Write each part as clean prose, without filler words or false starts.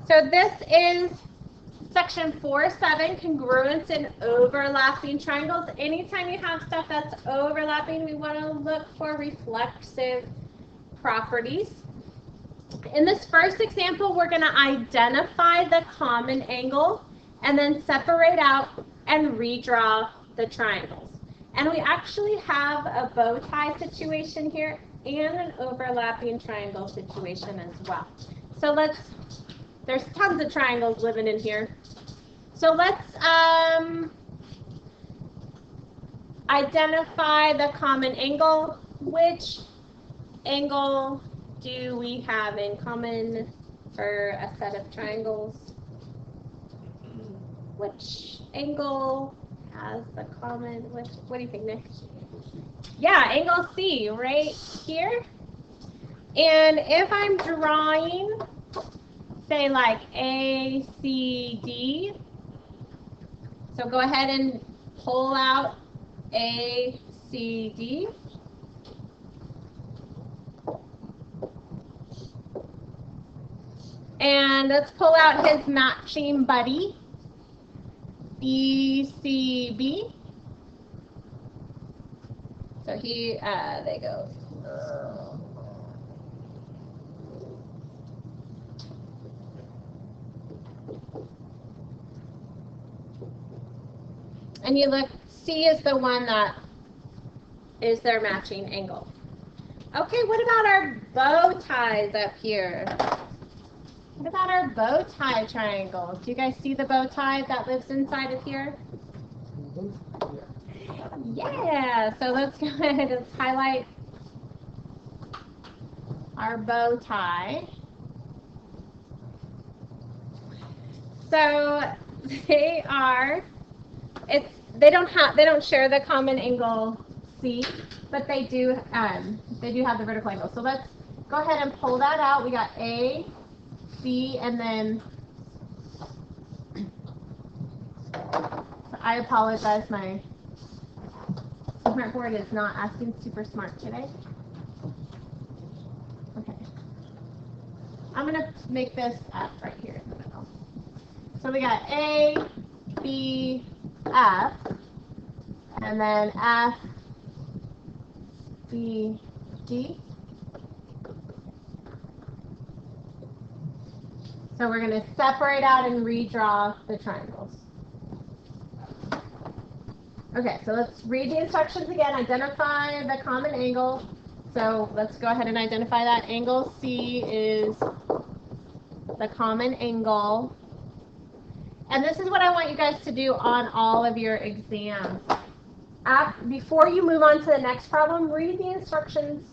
So this is section 4.7, congruence in overlapping triangles. Anytime you have stuff that's overlapping, we want to look for reflexive properties. In this first example, we're going to identify the common angle and then separate out and redraw the triangles. And we actually have a bow tie situation here and an overlapping triangle situation as well. So there's tons of triangles living in here. So let's identify the common angle. Which angle do we have in common for a set of triangles? Which angle has the common, what do you think, Nick? Yeah, angle C right here. And if I'm drawing, say like ACD, so go ahead and pull out ACD. And let's pull out his matching buddy, BCB. So they go. And you look, C is the one that is their matching angle. Okay, what about our bow ties up here? What about our bow tie triangle? Do you guys see the bow tie that lives inside of here? Yeah, so let's go ahead and highlight our bow tie. So they don't share the common angle C, but they do have the vertical angle. So let's go ahead and pull that out. We got A, C, and then I apologize, my smart board is not acting super smart today. Okay. I'm going to make this F right here in the middle. So we got A, B, F, and then F, B, D. So we're going to separate out and redraw the triangles. Okay, so let's read the instructions again. Identify the common angle. So let's go ahead and identify that. Angle C is the common angle. And this is what I want you guys to do on all of your exams. Before you move on to the next problem, read the instructions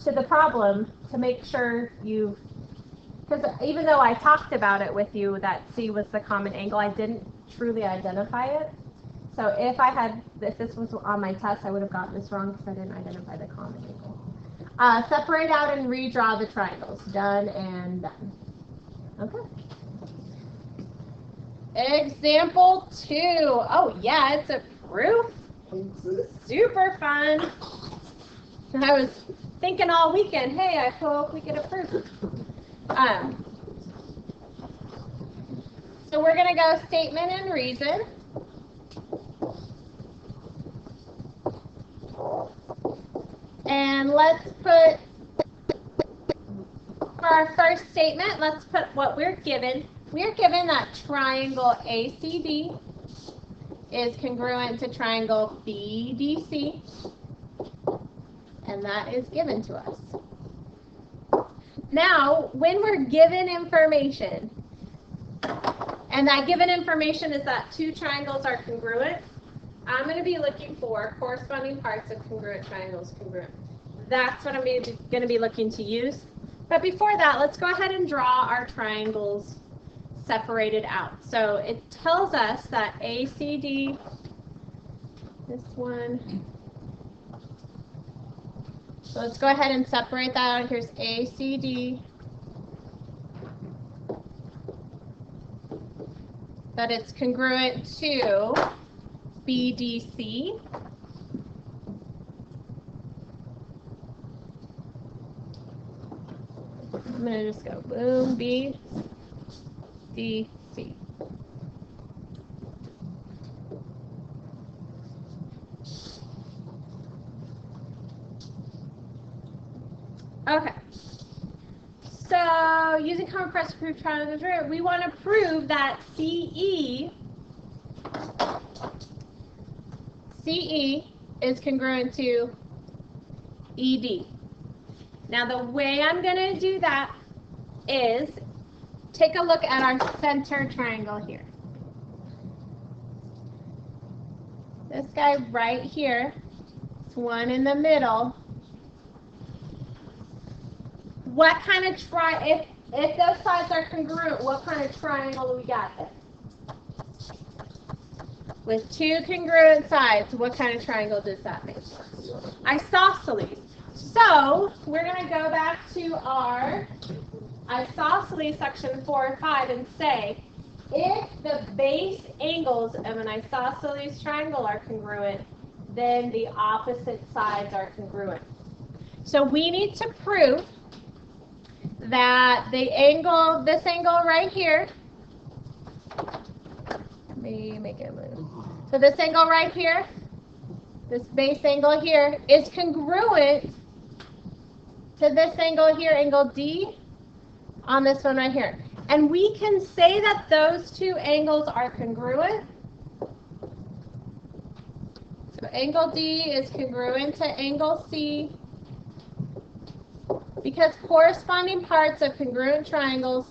to the problem to make sure because even though I talked about it with you that C was the common angle, I didn't truly identify it. So if this was on my test, I would have gotten this wrong because I didn't identify the common angle. Separate out and redraw the triangles. Done and done. Okay. Example 2. Oh yeah, it's a proof. Super fun. I was thinking all weekend, hey, I hope we get a proof. So we're going to go statement and reason. And let's put, for our first statement, let's put what we're given. We're given that triangle ACD is congruent to triangle BDC, and that is given to us. Now, when we're given information, and that given information is that two triangles are congruent, I'm going to be looking for corresponding parts of congruent triangles congruent. That's what I'm going to be looking to use. But before that, let's go ahead and draw our triangles separated out. So it tells us that ACD, this one, so let's go ahead and separate that out. Here's ACD. That it's congruent to BDC. I'm going gonna just go boom, B, D, C. Okay. So using common press to prove triangles, we want to prove that CE is congruent to ED. Now the way I'm going to do that is take a look at our center triangle here. This guy right here, this one in the middle. What kind of if those sides are congruent, what kind of triangle do we got there? With two congruent sides, what kind of triangle does that make? Isosceles. So we're going to go back to our isosceles section 4 and 5 and say, if the base angles of an isosceles triangle are congruent, then the opposite sides are congruent. So we need to prove that the angle, this angle right here, let me make it move. So this angle right here, this base angle here, is congruent to this angle here, angle D, on this one right here. And we can say that those two angles are congruent. So angle D is congruent to angle C because corresponding parts of congruent triangles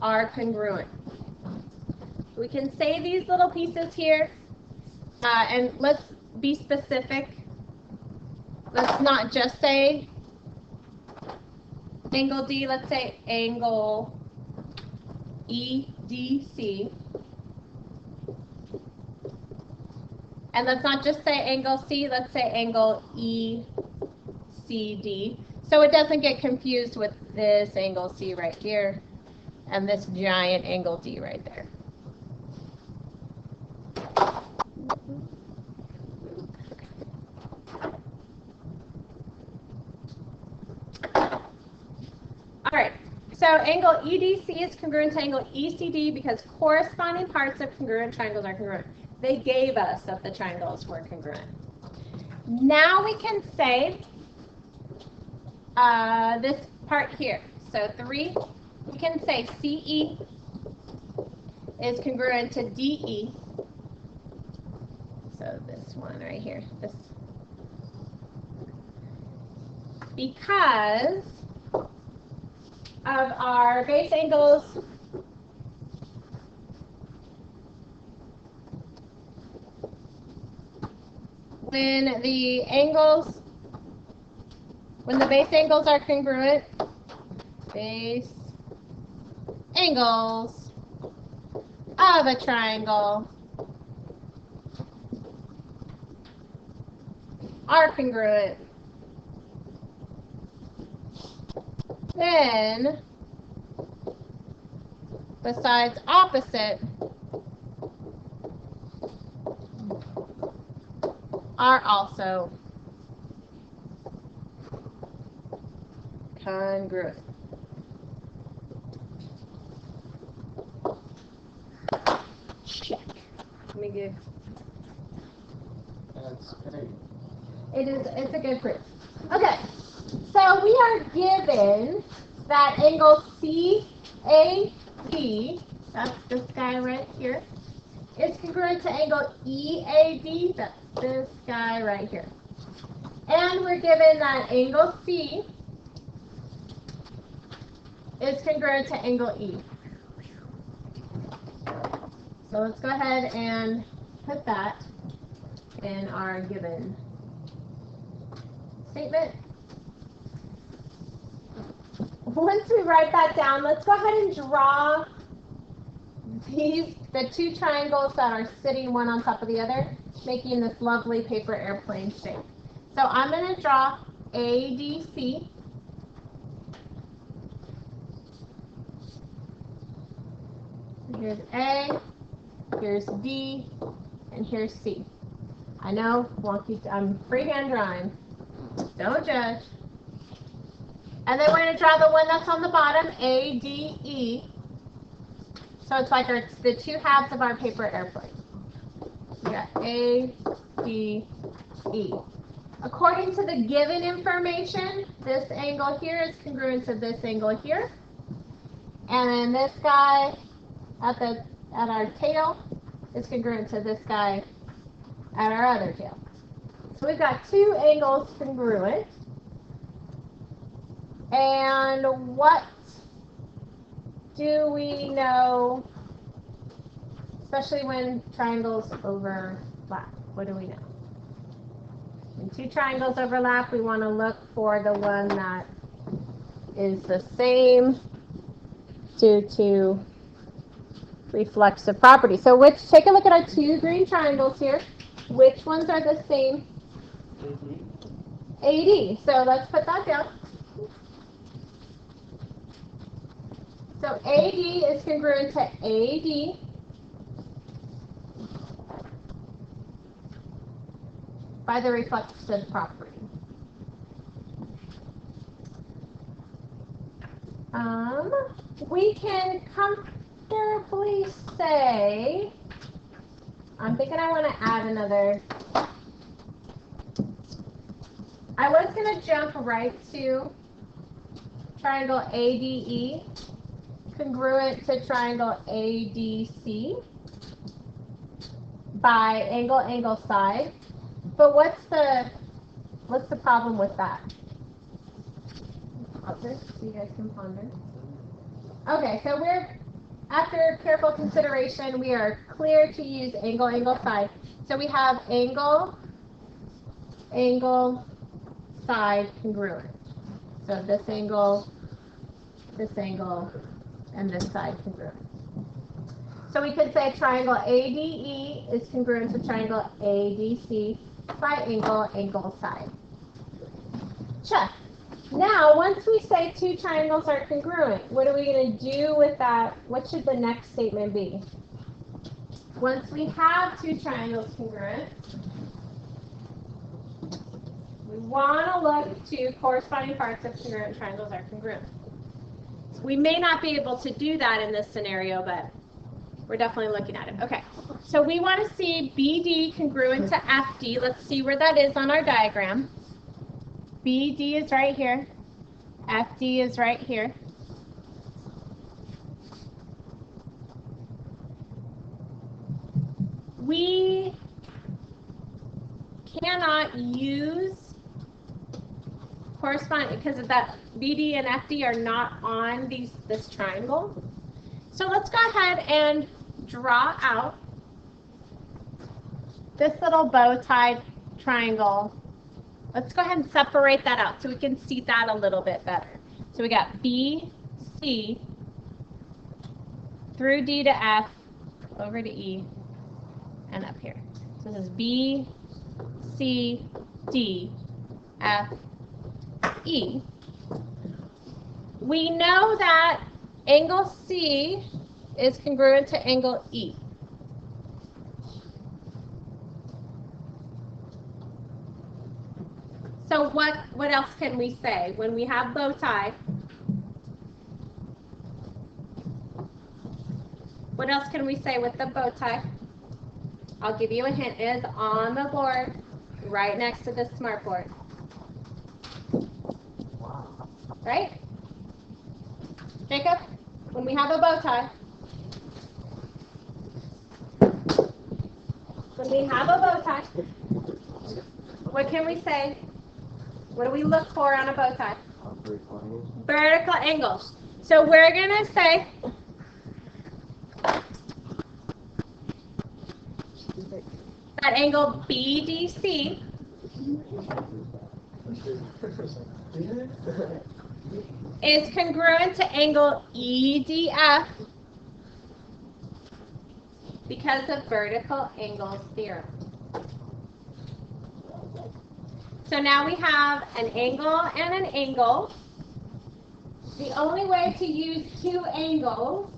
are congruent. We can say these little pieces here, and let's be specific. Let's not just say angle D, let's say angle EDC. And let's not just say angle C, let's say angle ECD. So it doesn't get confused with this angle C right here and this giant angle D right there. All right, so angle EDC is congruent to angle ECD because corresponding parts of congruent triangles are congruent. They gave us that the triangles were congruent. Now we can say this part here. So 3, we can say CE is congruent to DE. So this one right here. This. Because of our base angles when the base angles are congruent, base angles of a triangle are congruent, then the sides opposite are also congruent. Check. Let me give. That's great. It's a good proof. Okay, so we are given that angle CAD, that's this guy right here, is congruent to angle EAD, that's this guy right here. And we're given that angle C is congruent to angle E. So let's go ahead and put that in our given statement. Once we write that down, let's go ahead and draw the two triangles that are sitting one on top of the other, making this lovely paper airplane shape. So I'm going to draw ADC. Here's A, here's D, and here's C. I know, I'm freehand drawing. Don't judge. And then we're going to draw the one that's on the bottom, ADE. So it's like it's the two halves of our paper airplane. We got A, D, E. According to the given information, this angle here is congruent to this angle here. And then this guy at our tail is congruent to this guy at our other tail. So we've got two angles congruent. And what do we know, especially when triangles overlap? What do we know? When two triangles overlap, we want to look for the one that is the same due to reflexive property. So take a look at our two green triangles here. Which ones are the same? AD. So let's put that down. So AD is congruent to AD. By the reflexive property. We can comfortably say, I'm thinking I want to add another. I was going to jump right to triangle ADE, congruent to triangle ADC by angle, side. But what's the problem with that? So you guys can ponder. Okay, so after careful consideration, we are clear to use angle, side. So we have angle, side congruent. So this angle, and this side congruent. So we could say triangle ADE is congruent to triangle ADC by angle, side. Check. Now, once we say two triangles are congruent, what are we going to do with that? What should the next statement be? Once we have two triangles congruent, we want to look to corresponding parts of congruent triangles are congruent. We may not be able to do that in this scenario, but we're definitely looking at it. Okay, so we want to see BD congruent to FD. Let's see where that is on our diagram. BD is right here. FD is right here. We cannot use corresponding because of that BD and FD are not on this triangle. So let's go ahead and draw out this little bow-tied triangle. Let's go ahead and separate that out so we can see that a little bit better. So we got B, C, through D to F, over to E, and up here. So this is B, C, D, F, E. We know that angle C is congruent to angle E. So what else can we say when we have bow tie? What else can we say with the bow tie? I'll give you a hint. It is on the board right next to the smart board. Right? Jacob, when we have a bow tie, what can we say? What do we look for on a bow tie? Vertical angles. So we're going to say that angle BDC is congruent to angle EDF because of vertical angles theorem. So now we have an angle and an angle. The only way to use two angles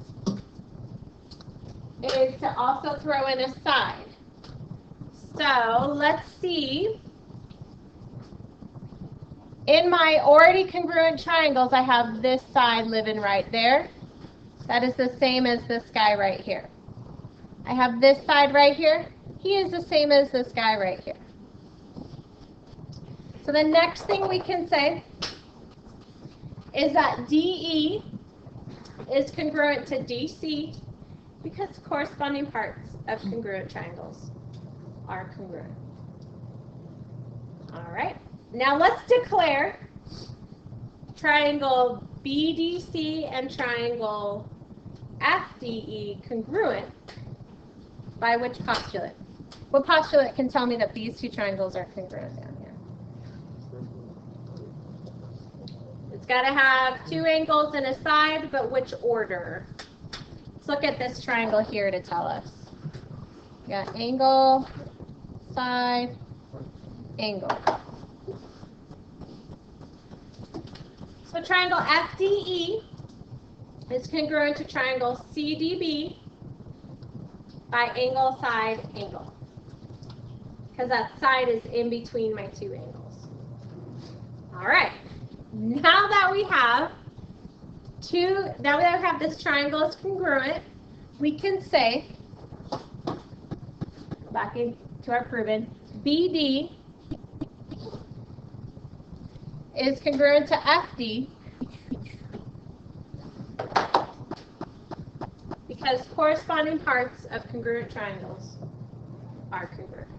is to also throw in a side. So let's see In my already congruent triangles, I have this side living right there. That is the same as this guy right here. I have this side right here. He is the same as this guy right here. So the next thing we can say is that DE is congruent to DC because corresponding parts of congruent triangles are congruent. All right. Now let's declare triangle BDC and triangle FDE congruent by which postulate? What postulate can tell me that these two triangles are congruent down here? It's got to have two angles and a side, but which order? Let's look at this triangle here to tell us. We got angle, side, angle. So triangle FDE is congruent to triangle CDB by angle, side, angle. Because that side is in between my two angles. All right. Now that we have this triangle is congruent, we can say, back into our proven, BD is congruent to FD because corresponding parts of congruent triangles are congruent.